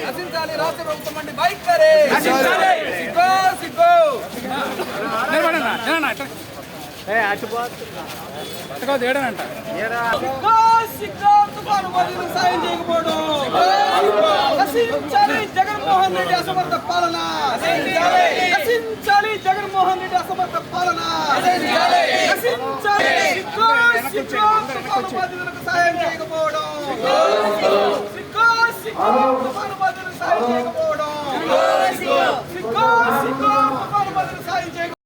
నశించాలి రాష్ట్ర ప్రభుత్వం అంటే వైఖరి. సాయం చేయకపోవడం, నశించాలి జగన్మోహన్ రెడ్డి అసమర్థ పాలన, నశించాలి జగన్మోహన్ రెడ్డి అసమర్థ పాలన, నశించాలి తుఫాను బాధితులకు సాయం చేయకపోవడం, తుఫాను బాధితులకు సాయం చేయకపోవడం, తుఫాను బాధితులకు సాయం చేయకపోవడం.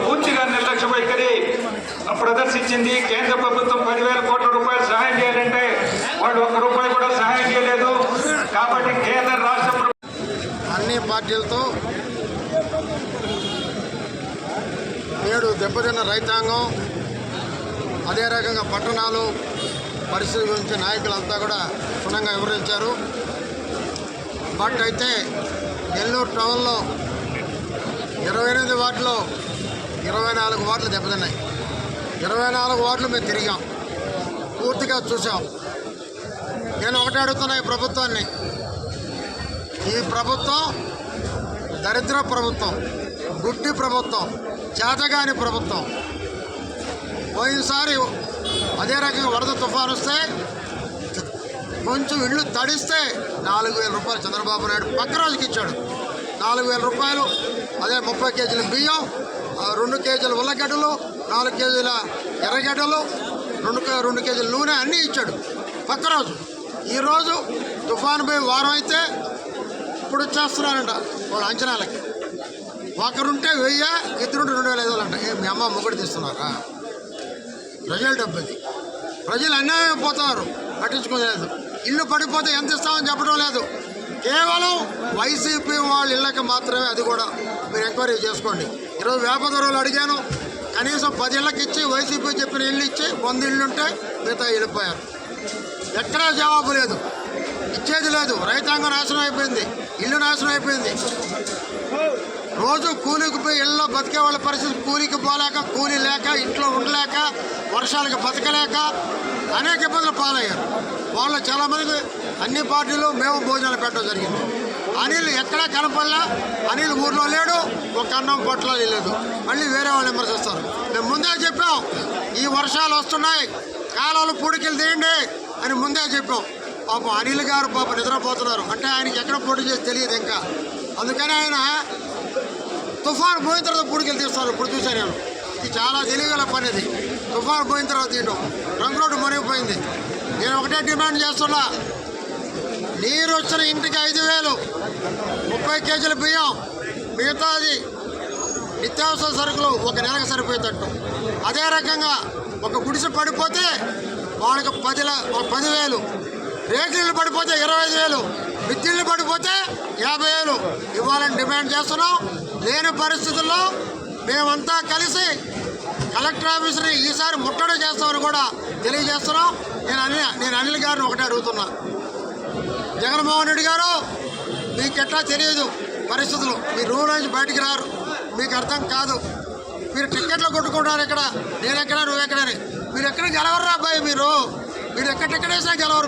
పూర్తిగా నిర్లక్ష్య వైఖరి ప్రదర్శించింది. కేంద్ర ప్రభుత్వం 10,000 కోట్ల రూపాయలు సహాయం చేయాలంటే వాళ్ళు ₹1 కూడా సహాయం చేయలేదు. కాబట్టి కేంద్ర రాష్ట్ర అన్ని పార్టీలతో నేడు దెబ్బతిన్న రైతాంగం, అదే రకంగా పట్టణాలు పరిస్థితి గురించి నాయకులంతా కూడా క్షుణ్ణంగా వివరించారు. బట్ అయితే నెల్లూరు టౌన్లో 28 వార్డులో 24 వార్డులు దెబ్బతిన్నాయి. 24 వార్డులు మేము తిరిగాం, పూర్తిగా చూసాం. నేను ఒకటే అడుగుతున్నా ఈ ప్రభుత్వాన్ని, ఈ ప్రభుత్వం దరిద్ర ప్రభుత్వం, గుడ్డి ప్రభుత్వం, చేతగాని ప్రభుత్వం. పోయినసారి అదే రకంగా వరద తుఫాను వస్తే కొంచెం ఇళ్ళు తడిస్తే 4,000 రూపాయలు చంద్రబాబు నాయుడు పక్క రోజుకి ఇచ్చాడు. 4,000 రూపాయలు, అదే 30 కేజీల బియ్యం, 2 కేజీల ఉల్లగడ్డలు, 4 కేజీల ఎర్రగడ్డలు, 2 కేజీల నూనె అన్నీ ఇచ్చాడు పక్క రోజు. ఈరోజు తుఫాను పోయి వారం అయితే ఇప్పుడు వచ్చేస్తున్నారంట వాళ్ళ అంచనాలకి. ఒకరుంటే 1000, ఇద్దరుంటే 2,500 అంట. మీ అమ్మ మొగుడు తీస్తున్నారా? ప్రజల డబ్బుది. ప్రజలు అన్యాయం అయిపోతున్నారు, పట్టించుకోలేదు. ఇల్లు పడిపోతే ఎంత ఇస్తామని చెప్పడం లేదు. కేవలం వైసీపీ వాళ్ళ ఇళ్ళకి మాత్రమే, అది కూడా మీరు ఎంక్వైరీ చేసుకోండి. ఈరోజు వ్యాపారదారులు అడిగాను, కనీసం 10 ఇళ్ళకి ఇచ్చి వైసీపీ చెప్పిన ఇల్లు ఇచ్చి 100 ఇళ్ళు ఉంటే మిగతా వెళ్ళిపోయారు. ఎక్కడా జవాబు లేదు, ఇచ్చేది లేదు. రైతాంగం నాశనం అయిపోయింది, ఇల్లు నాశనం అయిపోయింది. రోజు కూలికి పోయి ఇళ్ళలో బతికే వాళ్ళ పరిస్థితి, కూలికి పోలేక, కూలి లేక, ఇంట్లో ఉండలేక, వర్షాలకు బతకలేక అనేక ఇబ్బందులు పాలయ్యారు. వాళ్ళు చాలామందికి అన్ని పార్టీలు మేము భోజనాలు పెట్టడం జరిగింది. అనిల్ ఎక్కడా కనపడలా, అనిల్ ఊర్లో లేడు, ఒక అన్నం పొట్టలో లేదు. మళ్ళీ వేరే వాళ్ళు విమర్శిస్తారు. మేము ముందే చెప్పాం, ఈ వర్షాలు వస్తున్నాయి, కాలాలు పూడికలు తీయండి అని ముందే చెప్పాం. పాపం అనిల్ గారు పాపం నిద్రపోతున్నారు, అంటే ఆయనకి ఎక్కడ పోటీ చేసి తెలియదు ఇంకా. అందుకని ఆయన తుఫాను పోయిన తర్వాత పూడికలు తీస్తారు. ఇప్పుడు చూశాను నేను, ఇది చాలా తెలియగల పని. ఇది తుఫాను పోయిన తర్వాత తీయడం, రంగు రోడ్డు మునిగిపోయింది. నేను ఒకటే డిమాండ్ చేస్తున్నా, నీరు వచ్చిన ఇంటికి 5,000, 30 కేజీల బియ్యం, మిగతాది నిత్యావసర సరుకులు ఒక నెలకు సరిపోయేటట్టు. అదే రకంగా ఒక గుడిసె పడిపోతే వాళ్ళకి 10,000, రేకులు పడిపోతే 25,000, విద్యుళ్ళు పడిపోతే 50,000 ఇవ్వాలని డిమాండ్ చేస్తున్నాం. లేని పరిస్థితుల్లో మేమంతా కలిసి కలెక్టర్ ఆఫీస్ని ఈసారి ముట్టడి చేస్తామని కూడా తెలియజేస్తున్నాం. నేను అనిల్ గారిని ఒకటే అడుగుతున్నా, జగన్మోహన్ రెడ్డి గారు మీకెట్లా తెలియదు పరిస్థితులు, మీరు రూమ్ నుంచి బయటికి రారు, మీకు అర్థం కాదు. మీరు టిక్కెట్లు కొట్టుకుంటారు, ఇక్కడ నేనెక్కడ నువ్వెక్కడని. మీరు ఎక్కడ గెలవర్రా అబ్బాయి, మీరు మీరు ఎక్కడెక్కడేసినా గెలవరు.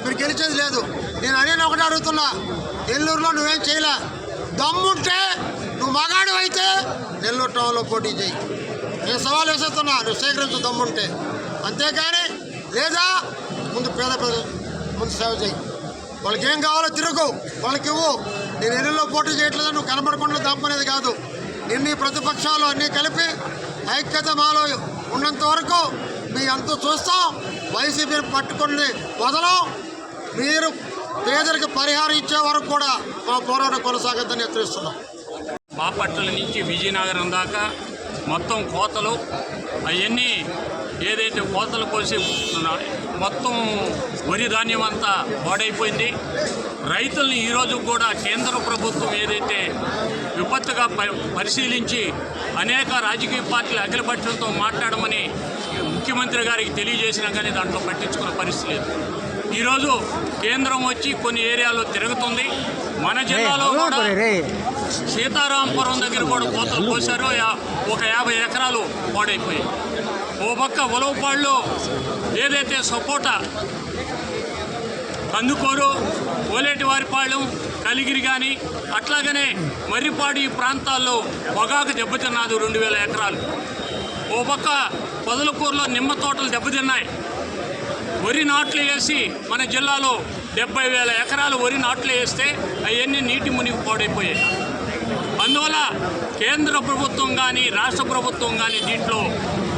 మీరు గెలిచేది లేదు. నేను అనేది ఒకటి అడుగుతున్నా, నెల్లూరులో నువ్వేం చేయలే. దమ్ముంటే నువ్వు మగాడు అయితే నెల్లూరు టౌన్లో పోటీ చేయి. నేను సవాల్ వేసేస్తున్నా, నువ్వు సేకరించు దమ్ముంటే. అంతేకాని లేదా ముందు పేద ప్రజలు ముందు సేవ చేయి. వాళ్ళకి ఏం కావాలో తిరుగు, వాళ్ళకి ఇవ్వు. నేను ఎన్నిలో పోటీ చేయట్లేదు, నువ్వు కనబడకుండా దాక్కునేది కాదు. ఎన్ని ప్రతిపక్షాలు అన్నీ కలిపి ఐక్యత మాలో ఉన్నంత వరకు మీ అంతా చూస్తాం. వైసీపీని పట్టుకుని వదలం. మీరు పేదరికి పరిహారం ఇచ్చే వరకు కూడా మా పోరాటం కొనసాగద్దని హెచ్చరిస్తున్నాం. బాపట్ల నుంచి విజయనగరం దాకా మొత్తం కోతలు అవన్నీ ఏదైతే కోతలు కోసి మొత్తం వరి ధాన్యం అంతా పాడైపోయింది. రైతుల్ని ఈరోజు కూడా కేంద్ర ప్రభుత్వం ఏదైతే విపత్తుగా పరిశీలించి అనేక రాజకీయ పార్టీలు అఖిలపక్షంతో మాట్లాడమని ముఖ్యమంత్రి గారికి తెలియజేసినా కానీ దాంట్లో పట్టించుకున్న పరిస్థితి లేదు. ఈరోజు కేంద్రం వచ్చి కొన్ని ఏరియాలో తిరుగుతుంది. మన జిల్లాలో కూడా సీతారాంపురం దగ్గర కూడా కోతలు కోసారు. ఒక 50 ఎకరాలు పాడైపోయాయి. ఓ పక్క ఉలవపాళ్ళు ఏదైతే సపోటా, కందుకూరు, ఓలేటివారిపాళెం, కలిగిరి కానీ అట్లాగనే మర్రిపాడు ఈ ప్రాంతాల్లో పొగాకు దెబ్బతిన్నది 2000 ఎకరాలు. ఓ పక్క పొదలకూరులో నిమ్మ తోటలు దెబ్బతిన్నాయి. వరి నాట్లు వేసి మన జిల్లాలో 70,000 ఎకరాలు వరి నాట్లు వేస్తే అవన్నీ నీటి మునిగి పాడైపోయాయి. అందువల్ల కేంద్ర ప్రభుత్వం కానీ రాష్ట్ర ప్రభుత్వం కానీ దీంట్లో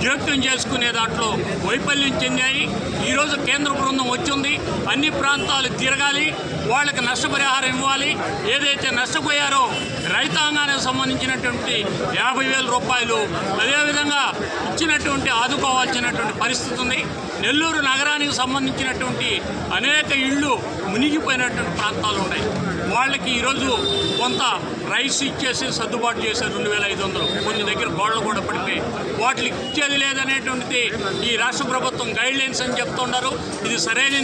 జోక్యం చేసుకునే దాంట్లో వైఫల్యం చెందాయి. ఈరోజు కేంద్ర బృందం వచ్చింది, అన్ని ప్రాంతాలు తిరగాలి, వాళ్ళకి నష్టపరిహారం ఇవ్వాలి. ఏదైతే నష్టపోయారో రైతాంగానికి సంబంధించినటువంటి 50,000 రూపాయలు అదేవిధంగా ఇచ్చినటువంటి ఆదుకోవాల్సినటువంటి పరిస్థితి ఉంది. నెల్లూరు నగరానికి సంబంధించినటువంటి అనేక ఇళ్ళు మునిగిపోయినటువంటి ప్రాంతాలు ఉన్నాయి. వాళ్ళకి ఈరోజు కొంత రైస్ ఇచ్చేసి సర్దుబాటు చేశారు 2,500. కొన్ని దగ్గర గోడలు కూడా పడిపోయి వాటికి ఇచ్చేది లేదనేటువంటిది ఈ రాష్ట్ర ప్రభుత్వం గైడ్లైన్స్ అని చెప్తున్నారు. ఇది సరైన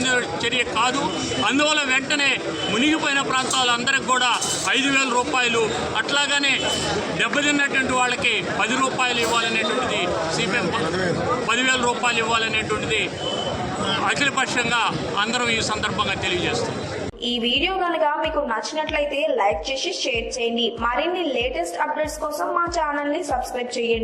చర్య కాదు. అందువల్ల వెంటనే మునిగిపోయిన ప్రాంతాలందరికీ కూడా 5,000 రూపాయలు, అట్లాగానే దెబ్బతిన్నటువంటి వాళ్ళకి 10 రూపాయలు ఇవ్వాలనేటువంటిది సిపిఎం 10,000 రూపాయలు ఇవ్వాలనేటువంటిది అఖిలపక్షంగా అందరం ఈ సందర్భంగా తెలియజేస్తాం. ఈ వీడియో కనుక మీకు నచ్చినట్లయితే లైక్ చేసి షేర్ చేయండి. మరిన్ని లేటెస్ట్ అప్డేట్స్ కోసం మా ఛానల్ ని సబ్స్క్రైబ్ చేయండి.